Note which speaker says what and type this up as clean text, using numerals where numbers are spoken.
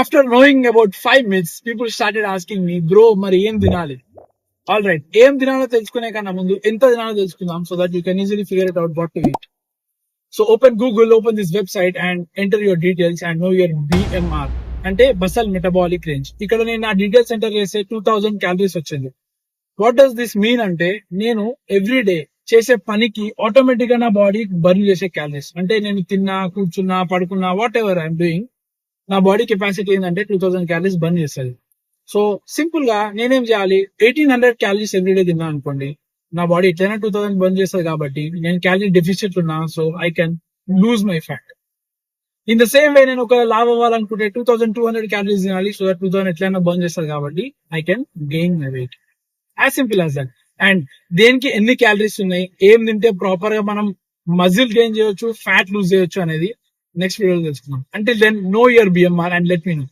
Speaker 1: After knowing about 5 myths, people started asking me, bro, మరి ఏం తినాలి? ఆల్ రైట్, ఏం తినాలో తెలుసుకునే కన్నా ముందు ఎంత తినాలో తెలుసుకుందాం, so that you can easily figure it out what to eat. So open Google, open this website and enter your details and know your BMR, అంటే బసల్ మెటబాలిక్ రేంజ్. ఇక్కడ నేను నా డీటెయిల్స్ ఎంటర్ చేస్తే 2000 క్యాలరీస్ వచ్చింది. What does this mean అంటే, నేను every day చేసే పనికి ఆటోమేటిక్ గా నా బాడీ బర్న్ చేసే క్యాలరీస్, అంటే నేను తిన్నా, కూర్చున్నా, పడుకున్నా, వాట్ ఎవర్ ఐఎమ్ డూయింగ్, నా బాడీ కెపాసిటీ ఏంటంటే 2000 క్యాలరీస్ బర్న్ చేస్తుంది. సో సింపుల్ గా నేనేం చేయాలి, 1800 క్యాలరీస్ ఎవ్రీడే తిన్నా అనుకోండి, నా బాడీ ఎట్లయినా 2000 బర్న్ చేస్తుంది కాబట్టి నేను క్యాలరీ డెఫిసిట్ ఉన్నా, so I can lose my fat. In the same way, నేను ఒక లావ్ అవ్వాలనుకుంటే 2200 క్యాలరీస్ తినాలి, సో దట్ 2000 ఎట్లయినా బర్న్ చేస్తుంది కాబట్టి I can gain my weight. As simple as that. And దేనికి ఎన్ని క్యాలరీస్ ఉన్నాయి, ఏం తింటే ప్రాపర్ గా మనం మజిల్ గెయిన్ చేయొచ్చు, ఫ్యాట్ లూజ్ చేయొచ్చు అనేది నెక్స్ట్ వీడియోలో తెలుసుకుందాం. Until then, know your BMR and let me no.